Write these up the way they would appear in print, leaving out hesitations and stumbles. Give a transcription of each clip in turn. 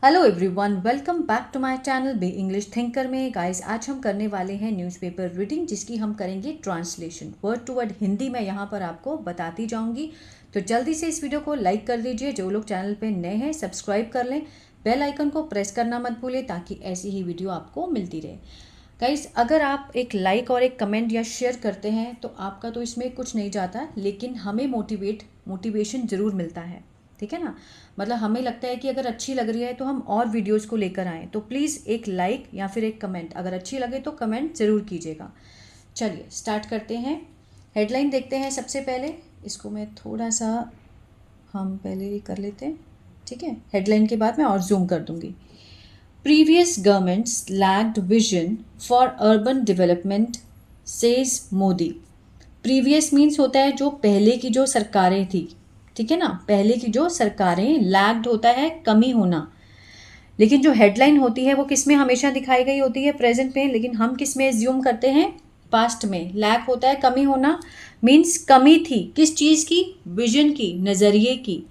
Hello everyone, welcome back to my channel be English thinker में। Guys, आज हम करने वाले हैं न्यूज़पेपर रीडिंग, जिसकी हम करेंगे translation. Word to word Hindi मैं यहाँ पर आपको बताती जाऊँगी। तो जल्दी से इस वीडियो को लाइक कर दीजिए। जो लोग चैनल पे नए हैं सब्सक्राइब कर लें, बेल आइकन को प्रेस करना मत भूलें ताकि ऐसी ही वीडियो आपको मिलती रहे। गाइस, अगर आप एक लाइक और एक कमेंट या शेयर करते हैं तो आपका तो इसमें कुछ नहीं जाता, लेकिन हमें मोटिवेशन ज़रूर मिलता है। ठीक है ना। मतलब हमें लगता है कि अगर अच्छी लग रही है तो हम और वीडियोस को लेकर आएँ। तो प्लीज़ एक लाइक या फिर एक कमेंट, अगर अच्छी लगे तो कमेंट ज़रूर कीजिएगा। चलिए स्टार्ट करते हैं। हेडलाइन देखते हैं सबसे पहले। इसको मैं थोड़ा सा हम पहले कर लेते हैं। ठीक है, हेडलाइन के बाद मैं और जूम कर दूंगी। Previous governments lacked vision for urban development, says Modi. Previous means होता है जो पहले की जो सरकारें थी। ठीक है ना, पहले की जो सरकारें, लैग्ड होता है कमी होना। लेकिन जो हेडलाइन होती है वो किस में हमेशा दिखाई गई होती है? प्रेजेंट में। लेकिन हम किस में एज्यूम करते हैं? पास्ट में। लैग होता है कमी होना, मीन्स कमी थी किस चीज़ की? विजन की, नज़रिए की।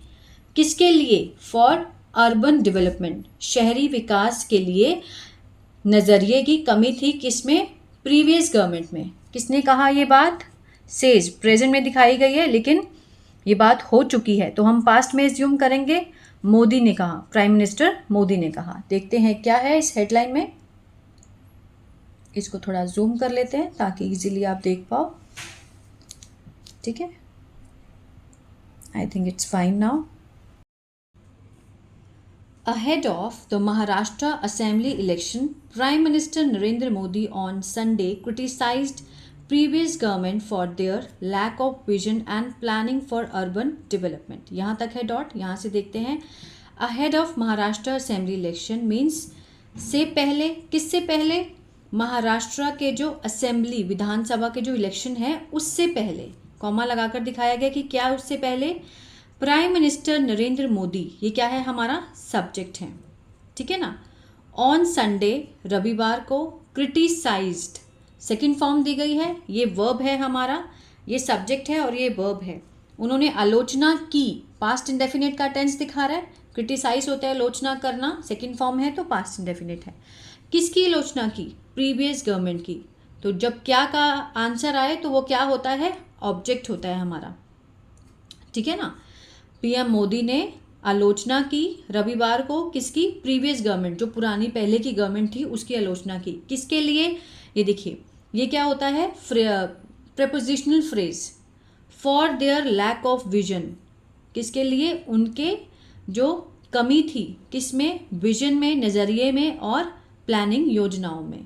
किसके लिए? फॉर अर्बन डेवलपमेंट, शहरी विकास के लिए नज़रिए की कमी थी। किस में? प्रीवियस गवर्नमेंट में। किसने कहा ये बात? सेज, प्रेजेंट में दिखाई गई है लेकिन ये बात हो चुकी है, तो हम पास्ट में एज्यूम करेंगे। मोदी ने कहा, प्राइम मिनिस्टर मोदी ने कहा। देखते हैं क्या है इस हेडलाइन में। इसको थोड़ा जूम कर लेते हैं ताकि इजीली आप देख पाओ। ठीक है, I think it's fine now. Ahead of the Maharashtra Assembly election, Prime Minister Narendra Modi on Sunday criticized previous government for their lack of vision and planning for urban development. यहाँ तक है dot, यहाँ से देखते हैं। Ahead of Maharashtra Assembly election means से पहले, किससे पहले? महाराष्ट्र के जो असेंबली, विधानसभा के जो इलेक्शन है उससे पहले। कॉमा लगाकर दिखाया गया कि क्या उससे पहले? प्राइम मिनिस्टर नरेंद्र मोदी, ये क्या है? हमारा सब्जेक्ट है। ठीक है ना। ऑन संडे, रविवार को, क्रिटिसाइज्ड, सेकंड फॉर्म दी गई है। ये वर्ब है हमारा, ये सब्जेक्ट है और ये वर्ब है। उन्होंने आलोचना की, पास्ट इंडेफिनिट का टेंस दिखा रहा है। क्रिटिसाइज होता है आलोचना करना, सेकंड फॉर्म है तो पास्ट इंडेफिनिट है। किसकी आलोचना की? प्रीवियस गवर्नमेंट की। तो जब क्या का आंसर आए तो वो क्या होता है? ऑब्जेक्ट होता है हमारा। ठीक है ना। पीएम मोदी ने आलोचना की रविवार को, किसकी? प्रीवियस गवर्नमेंट, जो पुरानी पहले की गवर्नमेंट थी उसकी आलोचना की। किसके लिए? ये देखिए, ये क्या होता है? Prepositional phrase, for their lack of vision. किसके लिए? उनके जो कमी थी, किसमें? विजन में, नज़रिए में और प्लानिंग, योजनाओं में।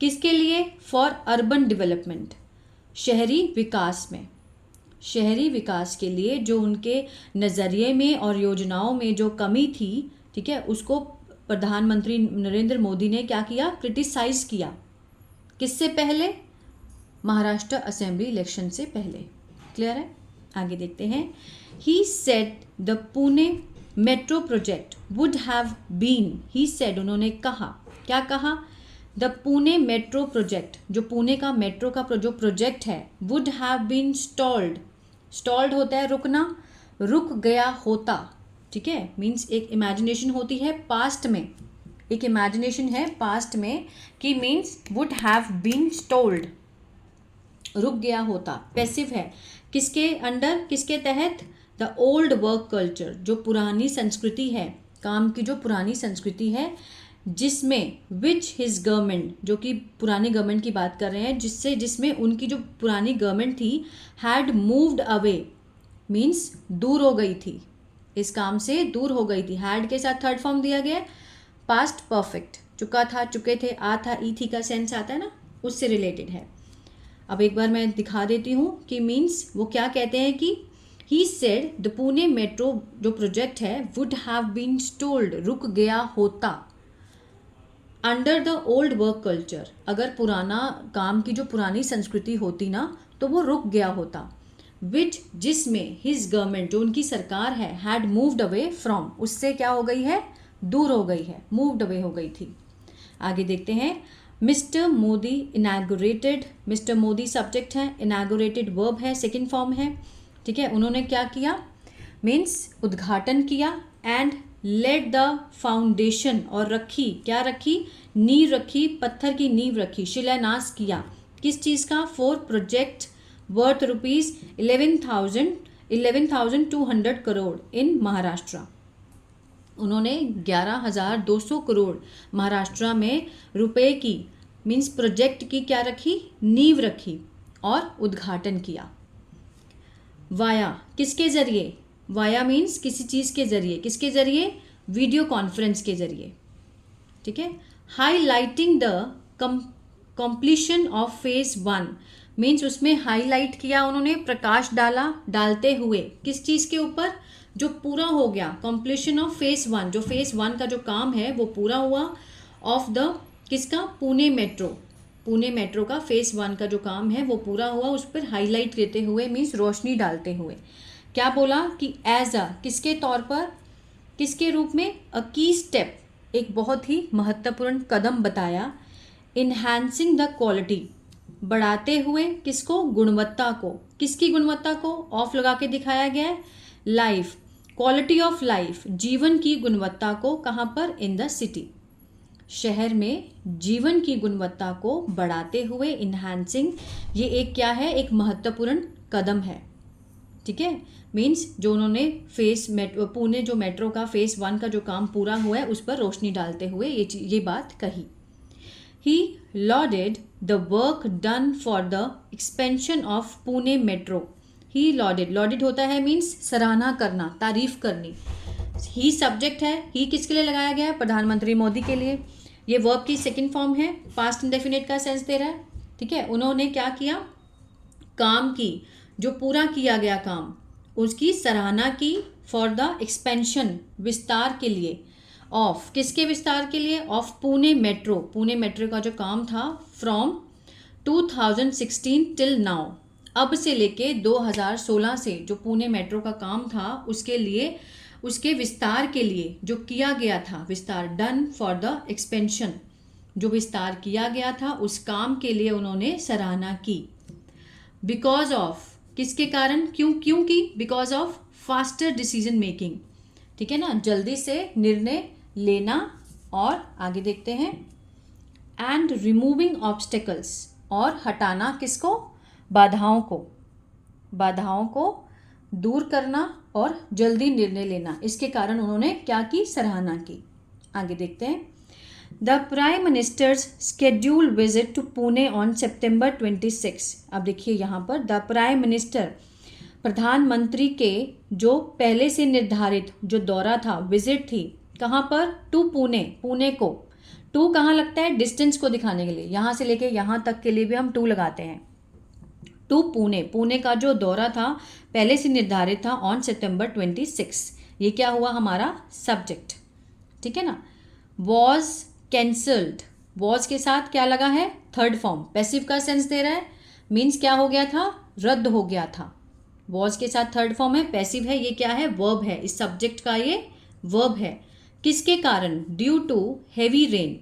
किसके लिए? फॉर अर्बन डेवलपमेंट, शहरी विकास में। शहरी विकास के लिए जो उनके नज़रिए में और योजनाओं में जो कमी थी, ठीक है, उसको प्रधानमंत्री नरेंद्र मोदी ने क्या किया? क्रिटिसाइज किया। किससे पहले? महाराष्ट्र असेंबली इलेक्शन से पहले। क्लियर है? आगे देखते हैं। He said the Pune metro project would have been, he said, उन्होंने कहा, क्या कहा? द पुणे मेट्रो प्रोजेक्ट, जो पुणे का मेट्रो का जो प्रोजेक्ट है, would have been stalled. Stalled होता है रुकना, रुक गया होता। ठीक है, मीन्स एक इमेजिनेशन होती है पास्ट में, एक इमेजिनेशन है पास्ट में कि means would have been stalled, रुक गया होता। पैसिव है, किसके अंडर, किसके तहत? द ओल्ड वर्क कल्चर, जो पुरानी संस्कृति है, काम की जो पुरानी संस्कृति है, जिसमें विच हिज गवर्नमेंट, जो कि पुरानी गवर्नमेंट की बात कर रहे हैं, जिसमें उनकी जो पुरानी गवर्नमेंट थी, हैड मूव्ड अवे, मीन्स दूर हो गई थी, इस काम से दूर हो गई थी। हैड के साथ थर्ड फॉर्म दिया गया, पास्ट परफेक्ट, चुका था, चुके थे, आ था, ई थी का सेंस आता है ना, उससे रिलेटेड है। अब एक बार मैं दिखा देती हूँ कि मीन्स वो क्या कहते हैं कि ही सेड द पुणे मेट्रो जो प्रोजेक्ट है वुड हैव बीन स्टोल्ड, रुक गया होता, under the old work culture, अगर पुराना काम की जो पुरानी संस्कृति होती ना तो वो रुक गया होता। विच, जिसमें हिज गवर्नमेंट, जो उनकी सरकार है, हैड मूव्ड अवे फ्रॉम, उससे क्या हो गई है? दूर हो गई है, मूव्ड अवे हो गई थी। आगे देखते हैं। Mister Modi inaugurated, mister Modi subject है, इनैगोरेटेड वर्ब है, सेकेंड फॉर्म है। ठीक है, उन्होंने क्या किया? मीन्स उद्घाटन किया। एंड लेट द फाउंडेशन, और रखी, क्या रखी, नींव रखी, पत्थर की नींव रखी, शिलान्यास किया, किस चीज़ का, for project worth rupees 11,200 crore in Maharashtra. उन्होंने 11,200 करोड़ महाराष्ट्र में रुपए की मीन्स प्रोजेक्ट की क्या रखी, नींव रखी और उद्घाटन किया। वाया, किसके ज़रिए, वाया मीन्स किसी चीज़ के ज़रिए, किसके ज़रिए, वीडियो कॉन्फ्रेंस के ज़रिए, ठीक है। Highlighting the completion of phase 1 means उसमें हाईलाइट किया उन्होंने, प्रकाश डाला, डालते हुए किस चीज़ के ऊपर, जो पूरा हो गया, कंप्लीशन ऑफ फेज 1, जो फेज 1 का जो काम है वो पूरा हुआ, ऑफ द किसका, पुणे मेट्रो, पुणे मेट्रो का फेज 1 का जो काम है वो पूरा हुआ, उस पर हाईलाइट देते हुए मीन्स रोशनी डालते हुए क्या बोला कि एज अ, किसके तौर पर, किसके रूप में, अ की स्टेप, एक बहुत ही महत्वपूर्ण कदम बताया, इन्हांसिंग द क्वालिटी, बढ़ाते हुए किसको, गुणवत्ता को, किसकी गुणवत्ता को, ऑफ लगा के दिखाया गया है, लाइफ, क्वालिटी ऑफ लाइफ, जीवन की गुणवत्ता को, कहाँ पर, इन द सिटी, शहर में जीवन की गुणवत्ता को बढ़ाते हुए, इन्हांसिंग, ये एक क्या है, एक महत्वपूर्ण कदम है, ठीक है। मीन्स जो उन्होंने पुणे जो मेट्रो का फेज 1 का जो काम पूरा हुआ है उस पर रोशनी डालते हुए ये बात कही। He lauded the work done for the expansion of Pune metro, he lauded, lauded होता है मीन्स सराहना करना, तारीफ करनी, ही सब्जेक्ट है, ही किसके लिए लगाया गया है, प्रधानमंत्री मोदी के लिए, ये वर्ब की सेकंड फॉर्म है, पास्ट इंडेफिनिट का सेंस दे रहा है, ठीक है। उन्होंने क्या किया, काम की, जो पूरा किया गया काम उसकी सराहना की, फॉर द एक्सपेंशन, विस्तार के लिए, ऑफ किसके विस्तार के लिए, of Pune metro, Pune metro का जो काम था, फ्रॉम 2016 टिल नाउ, अब से लेके 2016 से जो पुणे मेट्रो का काम था उसके लिए, उसके विस्तार के लिए जो किया गया था, विस्तार, डन फॉर द एक्सपेंशन, जो विस्तार किया गया था उस काम के लिए उन्होंने सराहना की, बिकॉज ऑफ, किसके कारण, क्यों की, because of faster decision making, ठीक है ना, जल्दी से निर्णय लेना, और आगे देखते हैं, एंड रिमूविंग ऑब्स्टेकल्स, और हटाना किसको, बाधाओं को, बाधाओं को दूर करना और जल्दी निर्णय लेना, इसके कारण उन्होंने क्या की, सराहना की। आगे देखते हैं, the prime minister's schedule visit to Pune on September 26। अब देखिए यहाँ पर द प्राइम मिनिस्टर, प्रधानमंत्री के जो पहले से निर्धारित जो दौरा था, विजिट थी, कहाँ पर, टू पुणे, पुणे को, टू कहाँ लगता है, डिस्टेंस को दिखाने के लिए, यहाँ से लेके यहाँ तक के लिए भी हम टू लगाते हैं, टू पुणे, पुणे का जो दौरा था पहले से निर्धारित था ऑन September 26, ये क्या हुआ, हमारा सब्जेक्ट, ठीक है ना। वॉज कैंसल्ड, वॉज के साथ क्या लगा है, थर्ड फॉर्म, पैसिव का सेंस दे रहा है, मीन्स क्या हो गया था, रद्द हो गया था, वॉज के साथ थर्ड फॉर्म है, पैसिव है, ये क्या है, वर्ब है, इस सब्जेक्ट का ये वर्ब है, किसके कारण, due to heavy rain,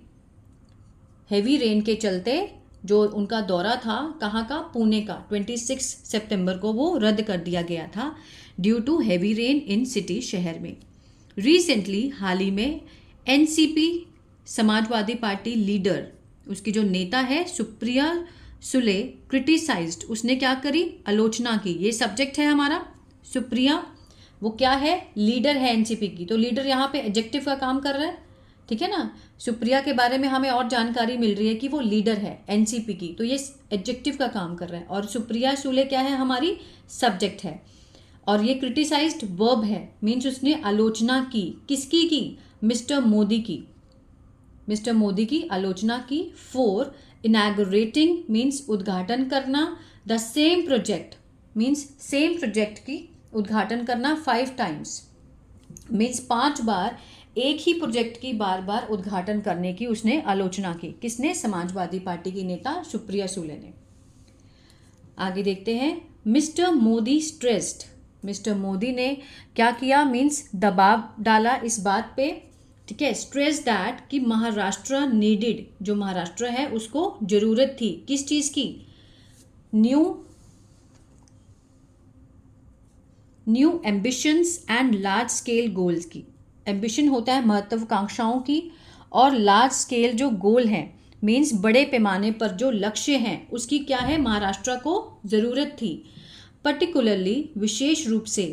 heavy rain के चलते जो उनका दौरा था, कहाँ का, पुणे का, 26 सितंबर को वो रद्द कर दिया गया था, due to heavy rain in city, शहर में। रिसेंटली, हाल ही में, एनसीपी, समाजवादी पार्टी लीडर, उसकी जो नेता है सुप्रिया सुले, क्रिटिसाइज्ड, उसने क्या करी, आलोचना की, ये सब्जेक्ट है हमारा, सुप्रिया, वो क्या है, लीडर है एनसीपी की, तो लीडर यहाँ पे एडजेक्टिव का काम कर रहा है, ठीक है ना। सुप्रिया के बारे में हमें और जानकारी मिल रही है कि वो लीडर है एनसीपी की, तो ये एडजेक्टिव का काम कर रहा है, और सुप्रिया सुले क्या है, हमारी सब्जेक्ट है, और ये क्रिटिसाइज्ड वर्ब है, मीन्स उसने आलोचना की, किसकी की, मिस्टर मोदी की, मिस्टर मोदी की आलोचना की, फॉर इनैगोरेटिंग मीन्स उद्घाटन करना, the same project means same project की उद्घाटन करना, 5 टाइम्स मीन्स 5 बार एक ही प्रोजेक्ट की बार बार उद्घाटन करने की उसने आलोचना की, किसने, समाजवादी पार्टी की नेता सुप्रिया सुले ने। आगे देखते हैं, mister Modi stressed, mister Modi ने क्या किया, मीन्स दबाव डाला इस बात पे, ठीक है, स्ट्रेस दैट कि महाराष्ट्र नीडेड, जो महाराष्ट्र है उसको जरूरत थी, किस चीज़ की, new ambitions and large scale goals की, एम्बिशन होता है महत्वाकांक्षाओं की, और लार्ज स्केल जो गोल है मीन्स बड़े पैमाने पर जो लक्ष्य हैं उसकी क्या है, महाराष्ट्र को ज़रूरत थी। पर्टिकुलरली विशेष रूप से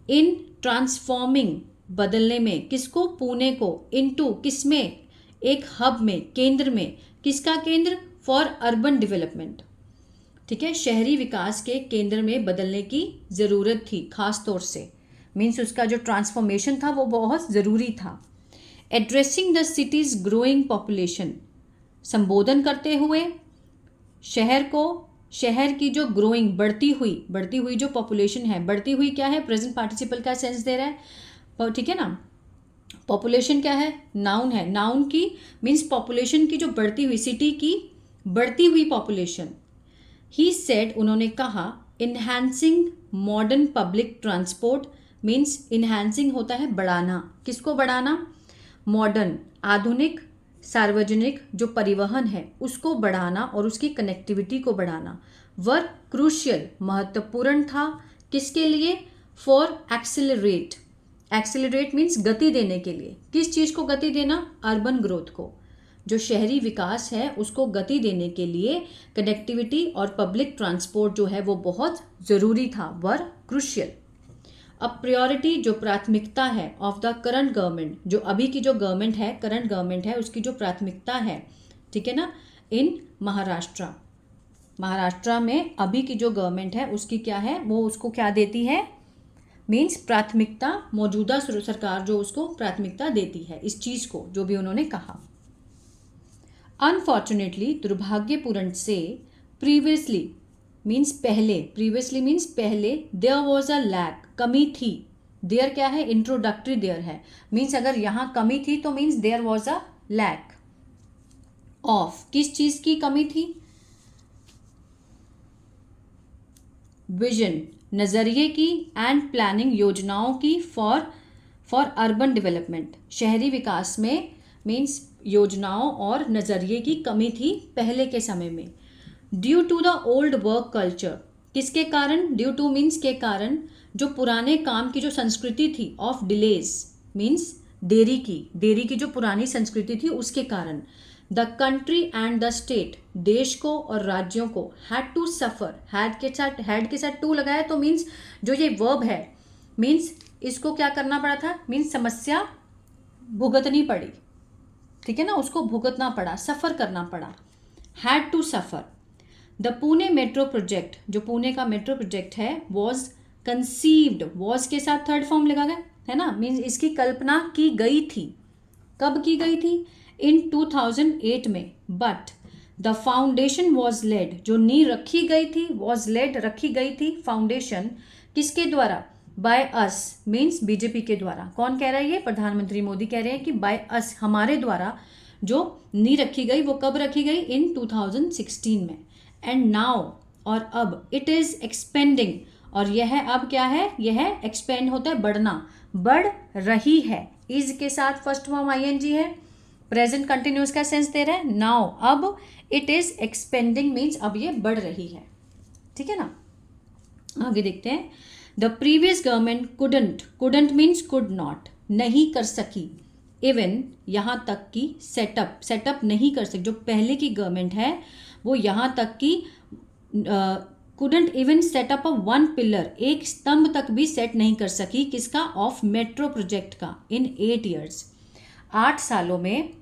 इन ट्रांसफॉर्मिंग बदलने में, किसको, पुणे को, इनटू किसमें, एक हब में, केंद्र में, किसका केंद्र, फॉर अर्बन डेवलपमेंट, ठीक है, शहरी विकास के केंद्र में बदलने की ज़रूरत थी खास तौर से, मीन्स उसका जो ट्रांसफॉर्मेशन था वो बहुत ज़रूरी था। Addressing the cities growing population, संबोधन करते हुए शहर को, शहर की जो ग्रोइंग बढ़ती हुई जो पॉपुलेशन है, बढ़ती हुई क्या है, प्रेजेंट पार्टिसिपल का सेंस दे रहा है, ठीक है ना। पॉपुलेशन क्या है, नाउन है, नाउन की मीन्स पॉपुलेशन की जो बढ़ती हुई, सिटी की बढ़ती हुई पॉपुलेशन। ही सेड, उन्होंने कहा, enhancing modern public transport, means enhancing होता है बढ़ाना, किसको बढ़ाना, मॉडर्न आधुनिक सार्वजनिक जो परिवहन है उसको बढ़ाना और उसकी कनेक्टिविटी को बढ़ाना। वर क्रूशियल, महत्वपूर्ण था, किसके लिए, फॉर एक्सेलरेट, एक्सेलरेट मीन्स गति देने के लिए, किस चीज़ को गति देना, अर्बन ग्रोथ को, जो शहरी विकास है उसको गति देने के लिए कनेक्टिविटी और पब्लिक ट्रांसपोर्ट जो है वो बहुत ज़रूरी था, वर क्रूशियल। अब प्रायोरिटी, जो प्राथमिकता है, ऑफ द करंट गवर्नमेंट, जो अभी की जो गवर्नमेंट है, करंट गवर्नमेंट है, उसकी जो प्राथमिकता है, ठीक है ना, इन महाराष्ट्र, महाराष्ट्र में अभी की जो गवर्नमेंट है उसकी क्या है, वो उसको क्या देती है, मीन्स प्राथमिकता, मौजूदा सरकार जो उसको प्राथमिकता देती है इस चीज़ को, जो भी उन्होंने कहा। अनफॉर्चुनेटली, दुर्भाग्यपूर्ण से, प्रीवियसली मीन्स पहले, प्रीवियसली मीन्स पहले, देयर वॉज अ लैक, कमी थी, देयर क्या है, इंट्रोडक्टरी देयर है, मीन्स अगर यहाँ कमी थी तो means there was a lack of, किस चीज़ की कमी थी, विजन, नज़रिए की, एंड प्लानिंग, योजनाओं की, फॉर अर्बन डेवलपमेंट, शहरी विकास में मीन्स योजनाओं और नज़रिए की कमी थी पहले के समय में। Due to the old work culture, किसके कारण, ड्यू टू मीन्स के कारण, जो पुराने काम की जो संस्कृति थी, ऑफ डिलेज मीन्स देरी की जो पुरानी संस्कृति थी उसके कारण, the country and the state, देश को और राज्यों को, हैड टू सफ़र, हैड के साथ टू लगाया तो मीन्स जो ये वर्ब है मीन्स इसको क्या करना पड़ा था, मीन्स समस्या भुगतनी पड़ी, ठीक है ना, उसको भुगतना पड़ा, सफ़र करना पड़ा, had to suffer. The Pune metro project, जो पुणे का मेट्रो प्रोजेक्ट है, वॉज कंसीव्ड, वॉज के साथ थर्ड फॉर्म लगा गया है ना, मीन्स इसकी कल्पना की गई थी, कब की गई थी, इन 2008 में, but the foundation was laid, जो नींव रखी गई थी, वॉज लेड रखी गई थी, फाउंडेशन किसके द्वारा, बाय अस मीन्स बीजेपी के द्वारा। कौन कह रहा है ये, प्रधानमंत्री मोदी कह रहे हैं कि बाय अस, हमारे द्वारा जो नींव रखी गई वो कब रखी गई, इन 2016 में, एंड नाउ, और अब, इट इज़ एक्सपेंडिंग, और यह अब क्या है, यह एक्सपेंड होता है बढ़ना, बढ़ रही है, इज के साथ फर्स्ट फॉर्म आईएनजी है, प्रेजेंट कंटिन्यूस का सेंस दे रहा है, नाउ, अब, इट इज़ एक्सपेंडिंग मीन्स अब ये बढ़ रही है, ठीक है ना। आगे देखते हैं, the previous government couldn't means could not, नहीं कर सकी, इवन यहाँ तक कि सेटअप नहीं कर सकी, जो पहले की गवर्नमेंट है वो यहाँ तक कि couldn't even set up a one pillar, एक स्तंभ तक भी सेट नहीं कर सकी, किसका, ऑफ मेट्रो प्रोजेक्ट का, इन 8 years, 8 सालों में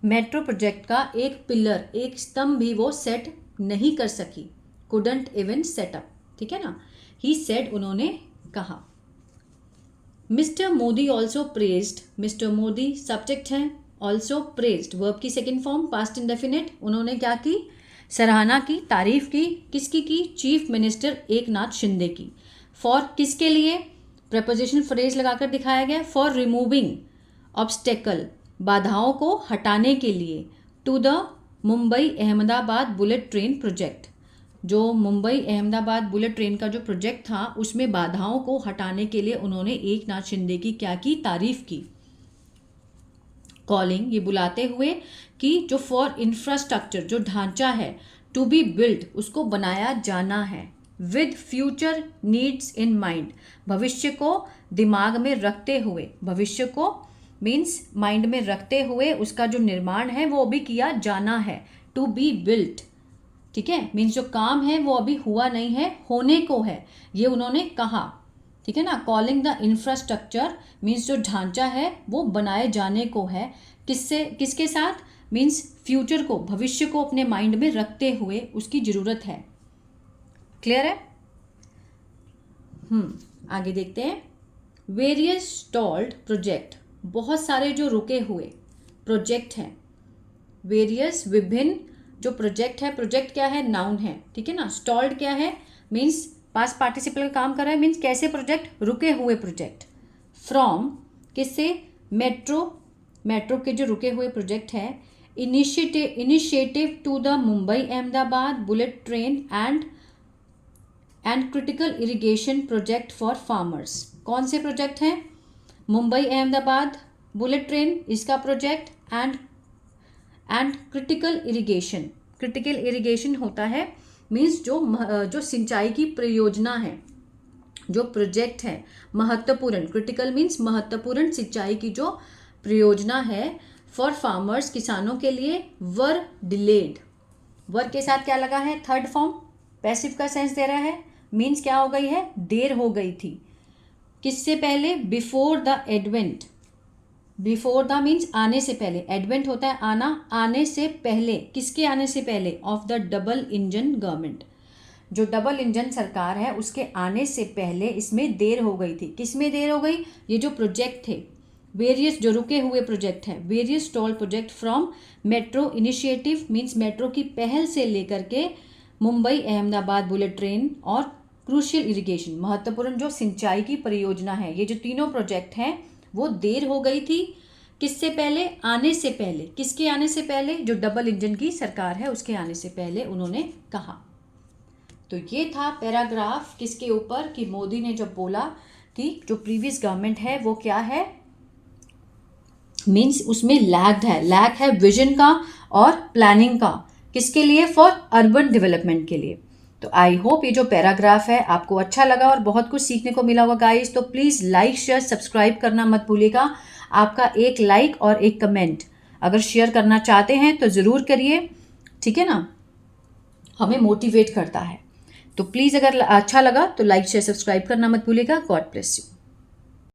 मेट्रो प्रोजेक्ट का एक पिलर, एक स्तंभ भी वो सेट नहीं कर सकी, कुडंट इवन सेटअप, ठीक है ना। ही सेड, उन्होंने कहा। Mister Modi also praised, mister Modi subject है, ऑल्सो प्रेज्ड वर्ब की सेकेंड फॉर्म पास्ट इंडेफिनिट, उन्होंने क्या की, सराहना की, तारीफ की, किसकी की, चीफ मिनिस्टर एकनाथ शिंदे की, फॉर किसके लिए, प्रपोजिशनल फ्रेज लगाकर दिखाया गया, फॉर रिमूविंग ऑब्स्टेकल, बाधाओं को हटाने के लिए, to the Mumbai Ahmedabad bullet train project, जो मुंबई अहमदाबाद बुलेट ट्रेन का जो प्रोजेक्ट था उसमें बाधाओं को हटाने के लिए उन्होंने एकनाथ शिंदे की क्या की, तारीफ की। कॉलिंग, ये बुलाते हुए कि जो फॉर इंफ्रास्ट्रक्चर, जो ढांचा है, टू बी बिल्ड, उसको बनाया जाना है, with future needs in mind, भविष्य को दिमाग में रखते हुए, भविष्य को मीन्स माइंड में रखते हुए उसका जो निर्माण है वो अभी किया जाना है, टू बी बिल्ट। ठीक है, मीन्स जो काम है वो अभी हुआ नहीं है, होने को है, ये उन्होंने कहा। ठीक है ना। कॉलिंग द इंफ्रास्ट्रक्चर मीन्स जो ढांचा है वो बनाए जाने को है, किससे, किसके साथ, मीन्स फ्यूचर को, भविष्य को अपने माइंड में रखते हुए उसकी जरूरत है। क्लियर है। आगे देखते हैं। वेरियस स्टॉल्ड प्रोजेक्ट, बहुत सारे जो रुके हुए प्रोजेक्ट हैं। वेरियस विभिन्न जो प्रोजेक्ट है, प्रोजेक्ट क्या है, नाउन है। ठीक है ना। स्टॉल्ड क्या है, मीन्स पास्ट पार्टिसिपल का काम कर रहा है, मीन्स कैसे प्रोजेक्ट, रुके हुए प्रोजेक्ट। फ्रॉम किससे, मेट्रो, मेट्रो के जो रुके हुए प्रोजेक्ट है। Initiative to the Mumbai Ahmedabad bullet train and critical irrigation project for farmers. कौन से प्रोजेक्ट हैं, मुंबई अहमदाबाद बुलेट ट्रेन, इसका project, and critical irrigation. Critical irrigation होता है मीन्स जो सिंचाई की परियोजना है, जो प्रोजेक्ट है महत्वपूर्ण। क्रिटिकल मीन्स महत्वपूर्ण सिंचाई की जो परियोजना है फॉर फार्मर्स, किसानों के लिए। वर डिलेड, वर के साथ क्या लगा है, थर्ड फॉर्म, पैसिव का सेंस दे रहा है, मीन्स क्या हो गई है, देर हो गई थी। किससे पहले, before the advent. Before the means आने से पहले, एडवेंट होता है आना, आने से पहले, किसके आने से पहले, of the double engine government, जो डबल इंजन सरकार है उसके आने से पहले इसमें देर हो गई थी। किस में देर हो गई, ये जो प्रोजेक्ट थे, वेरियस जो रुके हुए प्रोजेक्ट हैं, various stall project from metro initiative means metro की पहल से लेकर के मुंबई अहमदाबाद बुलेट ट्रेन और क्रूशियल इरिगेशन, महत्वपूर्ण जो सिंचाई की परियोजना है, ये जो तीनों प्रोजेक्ट हैं वो देर हो गई थी। किससे पहले, आने से पहले। किसके आने से पहले, जो डबल इंजन की सरकार है उसके आने से पहले उन्होंने कहा। तो ये था पैराग्राफ किसके ऊपर, कि मोदी ने जब बोला कि जो प्रीवियस गवर्नमेंट है वो क्या है, मीन्स उसमें लैग है विजन का और प्लानिंग का। किसके लिए, फॉर अर्बन डेवलपमेंट के लिए। तो आई होप ये जो पैराग्राफ है आपको अच्छा लगा और बहुत कुछ सीखने को मिला होगा गाइस। तो प्लीज़ लाइक शेयर सब्सक्राइब करना मत भूलिएगा। आपका एक लाइक और एक कमेंट अगर शेयर करना चाहते हैं तो ज़रूर करिए। ठीक है ना, हमें मोटिवेट करता है। तो प्लीज़ अगर अच्छा लगा तो लाइक शेयर सब्सक्राइब करना मत भूलिएगा। God bless you.